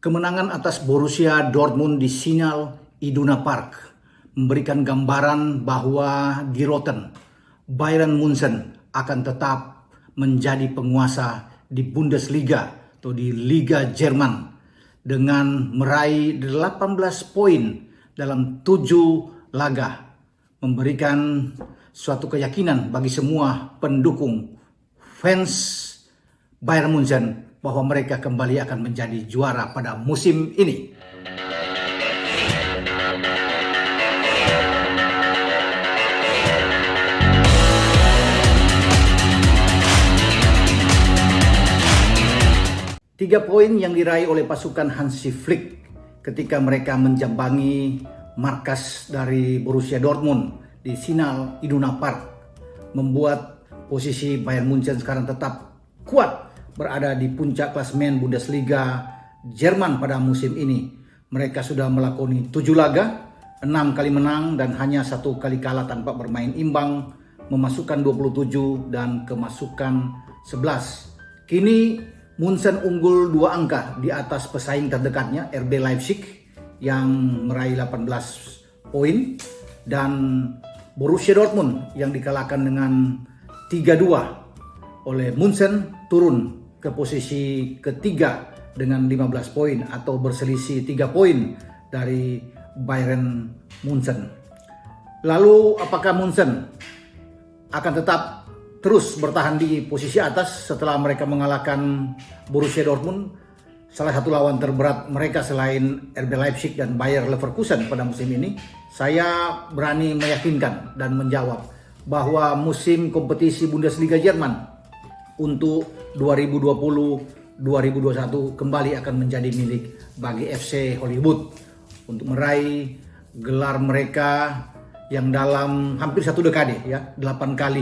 Kemenangan atas Borussia Dortmund di Signal Iduna Park memberikan gambaran bahwa di Rotten, Bayern Munchen akan tetap menjadi penguasa di Bundesliga atau di Liga Jerman dengan meraih 18 poin dalam 7 laga, memberikan suatu keyakinan bagi semua pendukung fans Bayern Munchen bahwa mereka kembali akan menjadi juara pada musim ini. Tiga poin yang diraih oleh pasukan Hansi Flick ketika mereka menjambangi markas dari Borussia Dortmund di Signal Iduna Park membuat posisi Bayern Munchen sekarang tetap kuat berada di puncak klasemen Bundesliga Jerman pada musim ini. Mereka sudah melakoni 7 laga, 6 kali menang dan hanya 1 kali kalah tanpa bermain imbang, memasukkan 27 dan kemasukan 11. Kini Munchen unggul 2 angka di atas pesaing terdekatnya RB Leipzig yang meraih 18 poin dan Borussia Dortmund yang dikalahkan dengan 3-2 oleh Munchen turun ke posisi ketiga dengan 15 poin atau berselisih 3 poin dari Bayern Munchen. Lalu apakah Munchen akan tetap terus bertahan di posisi atas setelah mereka mengalahkan Borussia Dortmund, salah satu lawan terberat mereka selain RB Leipzig dan Bayer Leverkusen pada musim ini? Saya berani meyakinkan dan menjawab bahwa musim kompetisi Bundesliga Jerman untuk 2020-2021 kembali akan menjadi milik bagi FC Hollywood untuk meraih gelar mereka yang dalam hampir 1 dekade, ya, 8 kali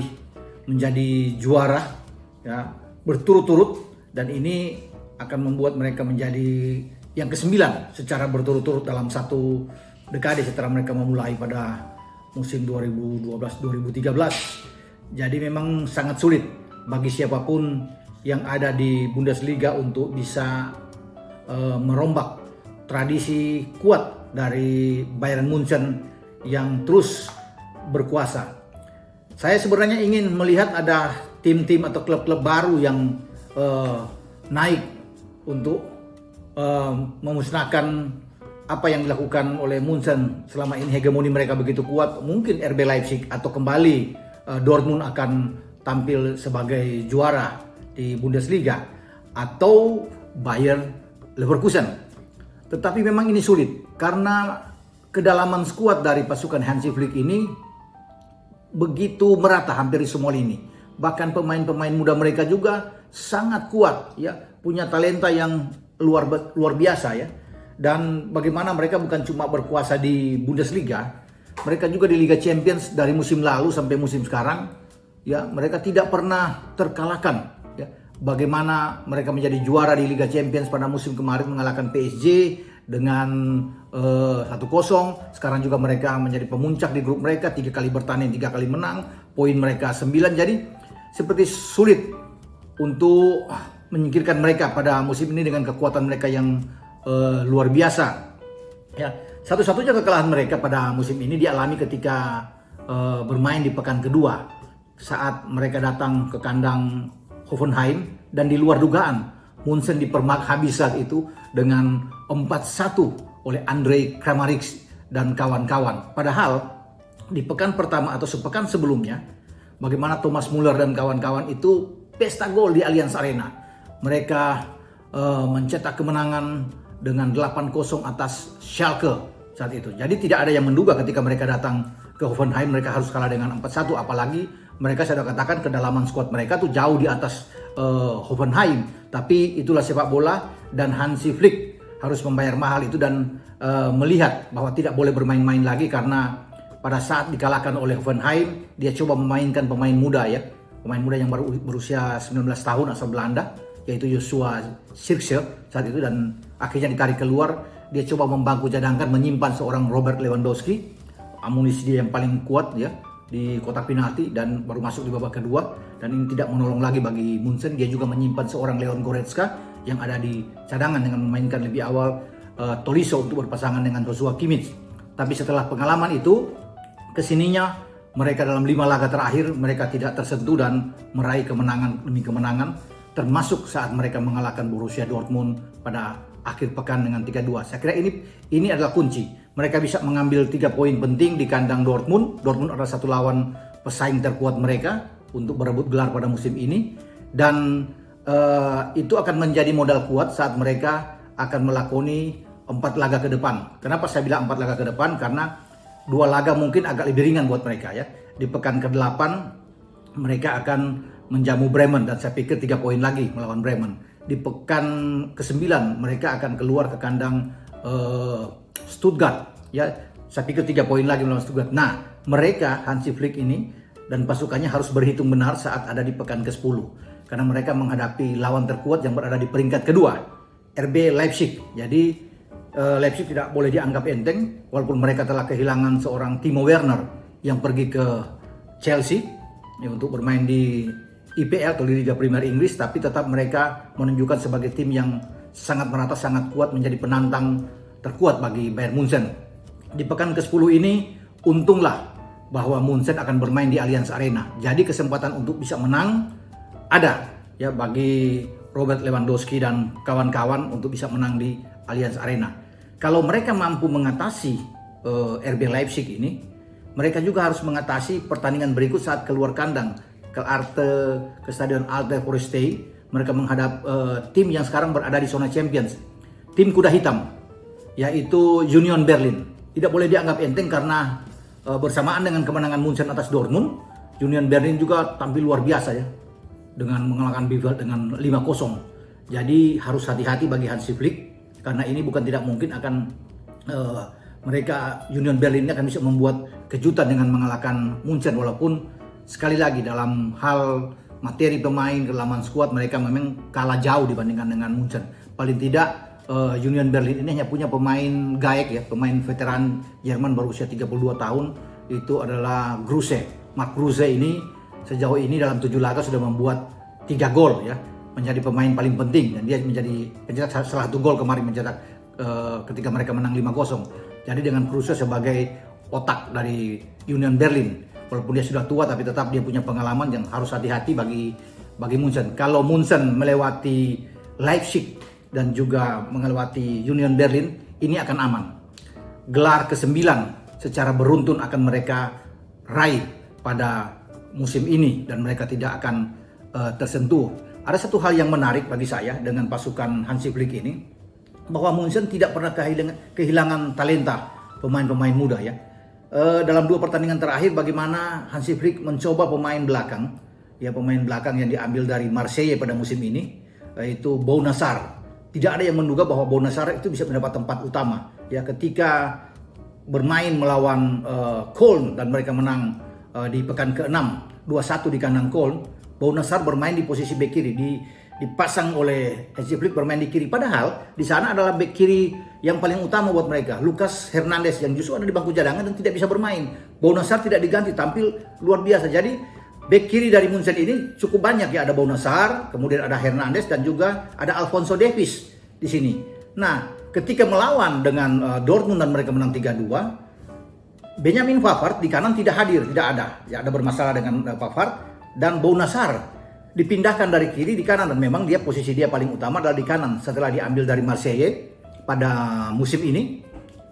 menjadi juara, ya, berturut-turut, dan ini akan membuat mereka menjadi yang ke-9 secara berturut-turut dalam 1 dekade setelah mereka memulai pada musim 2012-2013. Jadi memang sangat sulit bagi siapapun yang ada di Bundesliga untuk bisa merombak tradisi kuat dari Bayern Munchen yang terus berkuasa. Saya sebenarnya ingin melihat ada tim-tim atau klub-klub baru yang naik untuk memusnahkan apa yang dilakukan oleh Munchen selama ini. Hegemoni mereka begitu kuat, mungkin RB Leipzig atau kembali Dortmund akan tampil sebagai juara di Bundesliga atau Bayer Leverkusen. Tetapi memang ini sulit karena kedalaman skuad dari pasukan Hansi Flick ini begitu merata hampir di semua lini. Bahkan pemain-pemain muda mereka juga sangat kuat, ya, punya talenta yang luar biasa, ya. Dan bagaimana mereka bukan cuma berkuasa di Bundesliga, mereka juga di Liga Champions dari musim lalu sampai musim sekarang, ya, mereka tidak pernah terkalahkan, ya. Bagaimana mereka menjadi juara di Liga Champions pada musim kemarin mengalahkan PSG dengan 1-0. Sekarang juga mereka menjadi pemuncak di grup mereka, 3 kali bertanding, 3 kali menang, poin mereka 9. Jadi seperti sulit untuk menyingkirkan mereka pada musim ini dengan kekuatan mereka yang luar biasa, ya. Satu-satunya kekalahan mereka pada musim ini dialami ketika bermain di pekan kedua saat mereka datang ke kandang Hoffenheim, dan di luar dugaan Munchen dipermak habis saat itu dengan 4-1 oleh Andrej Kramaric dan kawan-kawan. Padahal di pekan pertama atau sepekan sebelumnya, bagaimana Thomas Müller dan kawan-kawan itu pesta gol di Allianz Arena. Mereka mencetak kemenangan dengan 8-0 atas Schalke saat itu. Jadi tidak ada yang menduga ketika mereka datang ke Hoffenheim mereka harus kalah dengan 4-1, apalagi mereka, saya sudah katakan, kedalaman skuad mereka tuh jauh di atas Hoffenheim. Tapi itulah sepak bola dan Hansi Flick harus membayar mahal itu dan melihat bahwa tidak boleh bermain-main lagi, karena pada saat dikalahkan oleh Hoffenheim dia coba memainkan pemain muda, ya, pemain muda yang baru berusia 19 tahun asal Belanda, yaitu Joshua Zirkzee saat itu, dan akhirnya ditarik keluar. Dia coba membangku cadangkan, menyimpan seorang Robert Lewandowski, amunisi dia yang paling kuat, ya, di kotak penalti, dan baru masuk di babak kedua, dan ini tidak menolong lagi bagi Munchen. Dia juga menyimpan seorang Leon Goretzka yang ada di cadangan dengan memainkan lebih awal Tolisso untuk berpasangan dengan Joshua Kimmich. Tapi setelah pengalaman itu, kesininya mereka dalam 5 laga terakhir mereka tidak tersentuh dan meraih kemenangan demi kemenangan, termasuk saat mereka mengalahkan Borussia Dortmund pada akhir pekan dengan 3-2. Saya kira ini adalah kunci. Mereka bisa mengambil 3 poin penting di kandang Dortmund. Dortmund adalah satu lawan pesaing terkuat mereka untuk berebut gelar pada musim ini, dan itu akan menjadi modal kuat saat mereka akan melakoni 4 laga ke depan. Kenapa saya bilang 4 laga ke depan? Karena 2 laga mungkin agak lebih ringan buat mereka ya. Di pekan ke-8 mereka akan menjamu Bremen dan saya pikir 3 poin lagi melawan Bremen. Di pekan ke-9 mereka akan keluar ke kandang Stuttgart ya. Saya pikir 3 poin lagi melawan Stuttgart. Nah, mereka Hansi Flick ini dan pasukannya harus berhitung benar saat ada di pekan ke-10 karena mereka menghadapi lawan terkuat yang berada di peringkat kedua, RB Leipzig. Jadi Leipzig tidak boleh dianggap enteng walaupun mereka telah kehilangan seorang Timo Werner yang pergi ke Chelsea ya, untuk bermain di IPL atau di Liga Premier Inggris, tapi tetap mereka menunjukkan sebagai tim yang sangat merata, sangat kuat, menjadi penantang terkuat bagi Bayern Munchen. Di pekan ke-10 ini untunglah bahwa Munchen akan bermain di Allianz Arena. Jadi kesempatan untuk bisa menang ada ya bagi Robert Lewandowski dan kawan-kawan untuk bisa menang di Allianz Arena. Kalau mereka mampu mengatasi RB Leipzig ini, mereka juga harus mengatasi pertandingan berikut saat keluar kandang ke Stadion Alte Forestei. Mereka menghadap tim yang sekarang berada di zona Champions, tim kuda hitam, yaitu Union Berlin. Tidak boleh dianggap enteng karena bersamaan dengan kemenangan Munchen atas Dortmund, Union Berlin juga tampil luar biasa ya, dengan mengalahkan Bielefeld dengan 5-0. Jadi harus hati-hati bagi Hansi Flick karena ini bukan tidak mungkin akan mereka Union Berlin ini akan bisa membuat kejutan dengan mengalahkan Munchen, walaupun sekali lagi dalam hal materi pemain, kedalaman skuad mereka memang kalah jauh dibandingkan dengan Munchen. Paling tidak Union Berlin ini hanya punya pemain gaek ya, pemain veteran Jerman berusia 32 tahun, itu adalah Kruse. Mark Kruse ini sejauh ini dalam 7 laga sudah membuat 3 gol ya, menjadi pemain paling penting dan dia menjadi pencetak salah 1 gol kemarin mencetak ketika mereka menang 5-0. Jadi dengan Kruse sebagai otak dari Union Berlin, walaupun dia sudah tua tapi tetap dia punya pengalaman yang harus hati-hati bagi Munchen. Kalau Munchen melewati Leipzig dan juga melewati Union Berlin, ini akan aman. Gelar ke-9 secara beruntun akan mereka raih pada musim ini dan mereka tidak akan tersentuh. Ada satu hal yang menarik bagi saya dengan pasukan Hansi Flick ini, bahwa Munchen tidak pernah kehilangan talenta pemain-pemain muda ya. Dalam 2 pertandingan terakhir bagaimana Hansi Flick mencoba pemain belakang yang diambil dari Marseille pada musim ini, yaitu Bounasar. Tidak ada yang menduga bahwa Bounasar itu bisa mendapat tempat utama ya ketika bermain melawan Köln dan mereka menang di pekan ke-6 2-1 di kandang Köln. Bounasar bermain di posisi bek kiri, dipasang oleh Hansi Flick bermain di kiri, padahal di sana adalah bek kiri yang paling utama buat mereka, Lucas Hernandez, yang justru ada di bangku cadangan dan tidak bisa bermain. Bounasar tidak diganti, tampil luar biasa. Jadi bek kiri dari Munchen ini cukup banyak ya, ada Bounasar, kemudian ada Hernandez dan juga ada Alphonso Davies di sini. Nah, ketika melawan dengan Dortmund dan mereka menang 3-2, Benjamin Pavard di kanan tidak hadir, tidak ada. Ya, ada bermasalah dengan Pavard, dan Bounasar dipindahkan dari kiri di kanan, dan memang posisi dia paling utama adalah di kanan setelah diambil dari Marseille pada musim ini,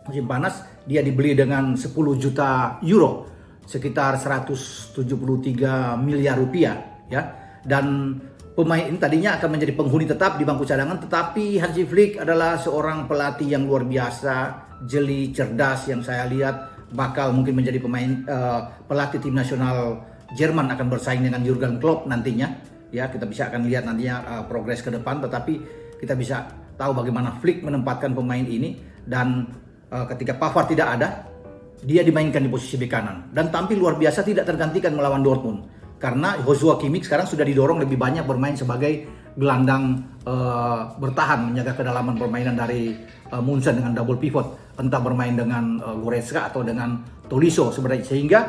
musim panas. Dia dibeli dengan 10 juta euro, sekitar 173 miliar rupiah ya. Dan pemain ini tadinya akan menjadi penghuni tetap di bangku cadangan, tetapi Hansi Flick adalah seorang pelatih yang luar biasa, jeli, cerdas, yang saya lihat bakal mungkin menjadi pemain pelatih tim nasional Jerman, akan bersaing dengan Jurgen Klopp nantinya. Ya, kita bisa akan lihat nantinya progres ke depan, tetapi kita bisa tahu bagaimana Flick menempatkan pemain ini. Dan ketika Pavard tidak ada, dia dimainkan di posisi bek kanan dan tampil luar biasa, tidak tergantikan melawan Dortmund. Karena Joshua Kimmich sekarang sudah didorong lebih banyak bermain sebagai gelandang bertahan, menjaga kedalaman permainan dari Munchen dengan double pivot, entah bermain dengan Goretzka atau dengan Tolisso sebenarnya. Sehingga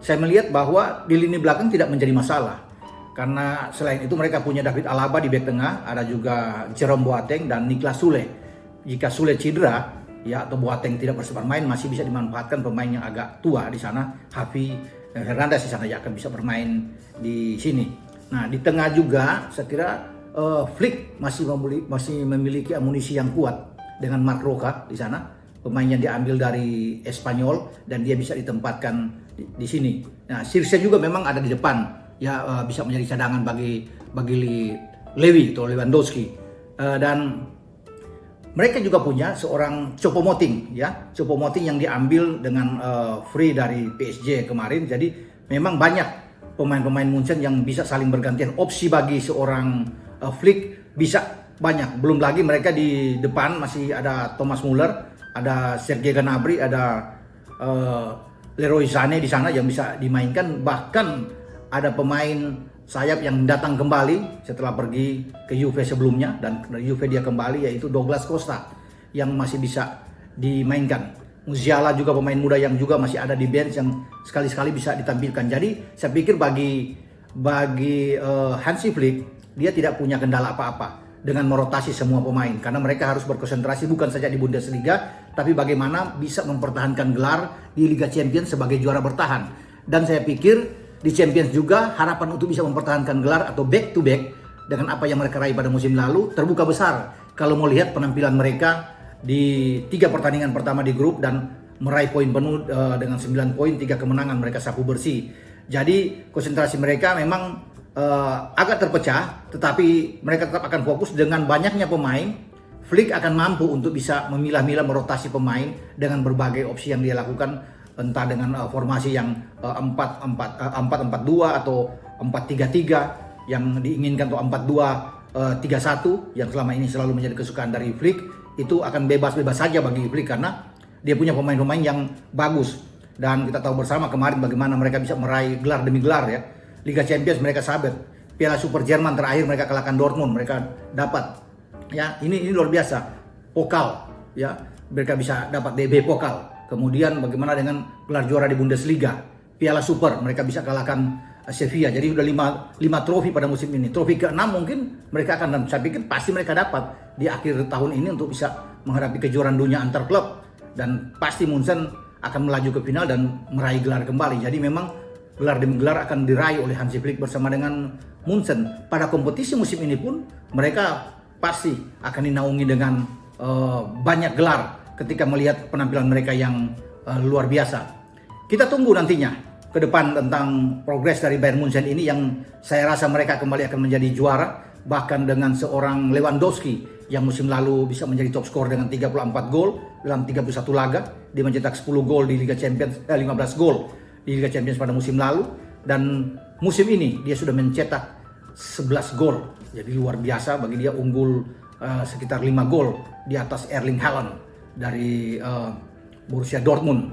saya melihat bahwa di lini belakang tidak menjadi masalah. Karena selain itu mereka punya David Alaba di bek tengah, ada juga Jerome Boateng dan Niklas Sule. Jika Sule cedera, ya atau Boateng tidak bersempat main, masih bisa dimanfaatkan pemain yang agak tua di sana, Javi Hernandez di sana ya akan bisa bermain di sini. Nah di tengah juga saya kira Flick masih memiliki amunisi yang kuat dengan Marc Roca di sana, pemain yang diambil dari Espanyol dan dia bisa ditempatkan di sini. Nah Sirse juga memang ada di depan. Ya bisa menjadi cadangan bagi Lewi atau Lewandowski, dan mereka juga punya seorang Choupo-Moting ya, Choupo-Moting yang diambil dengan free dari PSG kemarin. Jadi memang banyak pemain-pemain Munchen yang bisa saling bergantian, opsi bagi seorang Flick bisa banyak. Belum lagi mereka di depan masih ada Thomas Muller, ada Serge Gnabry, ada Leroy Sané di sana yang bisa dimainkan. Bahkan ada pemain sayap yang datang kembali setelah pergi ke Juve sebelumnya, dan dari Juve dia kembali, yaitu Douglas Costa yang masih bisa dimainkan. Musiala juga pemain muda yang juga masih ada di bench yang sekali-sekali bisa ditampilkan. Jadi saya pikir bagi Hansi Flick dia tidak punya kendala apa-apa dengan merotasi semua pemain, karena mereka harus berkonsentrasi bukan saja di Bundesliga tapi bagaimana bisa mempertahankan gelar di Liga Champions sebagai juara bertahan. Dan saya pikir di Champions juga harapan untuk bisa mempertahankan gelar atau back to back dengan apa yang mereka raih pada musim lalu terbuka besar. Kalau mau lihat penampilan mereka di 3 pertandingan pertama di grup dan meraih poin penuh dengan 9 poin, 3 kemenangan, mereka sapu bersih. Jadi konsentrasi mereka memang agak terpecah, tetapi mereka tetap akan fokus. Dengan banyaknya pemain, Flick akan mampu untuk bisa memilah-milah merotasi pemain dengan berbagai opsi yang dia lakukan, entah dengan formasi yang 4-4-2 atau 4-3-3 yang diinginkan, atau 4-2-3-1 yang selama ini selalu menjadi kesukaan dari Flick. Itu akan bebas-bebas saja bagi Flick karena dia punya pemain-pemain yang bagus. Dan kita tahu bersama kemarin bagaimana mereka bisa meraih gelar demi gelar ya. Liga Champions mereka sabet, Piala Super Jerman terakhir mereka kalahkan Dortmund, mereka dapat ya, ini luar biasa. Pokal ya, mereka bisa dapat DB Pokal. Kemudian bagaimana dengan gelar juara di Bundesliga, Piala Super, mereka bisa kalahkan Sevilla. Jadi sudah 5 trofi pada musim ini. Trofi ke-6 mungkin mereka akan, dan saya pikir pasti mereka dapat di akhir tahun ini untuk bisa menghadapi kejuaraan dunia antar klub. Dan pasti Munchen akan melaju ke final dan meraih gelar kembali. Jadi memang gelar demi gelar akan diraih oleh Hansi Flick bersama dengan Munchen. Pada kompetisi musim ini pun mereka pasti akan dinaungi dengan banyak gelar ketika melihat penampilan mereka yang luar biasa. Kita tunggu nantinya ke depan tentang progres dari Bayern Munchen ini, yang saya rasa mereka kembali akan menjadi juara, bahkan dengan seorang Lewandowski yang musim lalu bisa menjadi top skor dengan 34 gol dalam 31 laga. Dia mencetak 10 gol di Liga Champions, 15 gol di Liga Champions pada musim lalu, dan musim ini dia sudah mencetak 11 gol. Jadi luar biasa bagi dia, unggul sekitar 5 gol di atas Erling Haaland dari Borussia Dortmund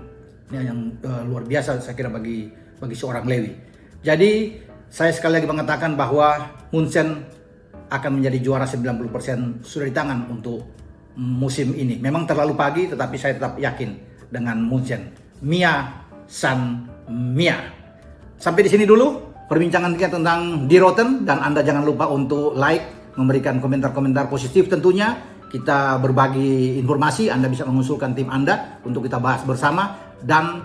ya, yang luar biasa saya kira bagi seorang Lewi. Jadi saya sekali lagi mengatakan bahwa Munchen akan menjadi juara 90% sudah di tangan untuk musim ini. Memang terlalu pagi, tetapi saya tetap yakin dengan Munchen. Mia San Mia. Sampai di sini dulu perbincangan kita tentang Die Roten, dan Anda jangan lupa untuk like, memberikan komentar-komentar positif tentunya. Kita berbagi informasi, Anda bisa mengusulkan tim Anda untuk kita bahas bersama. Dan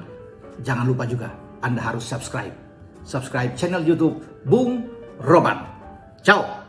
jangan lupa juga Anda harus subscribe channel YouTube Bung Roban. Ciao.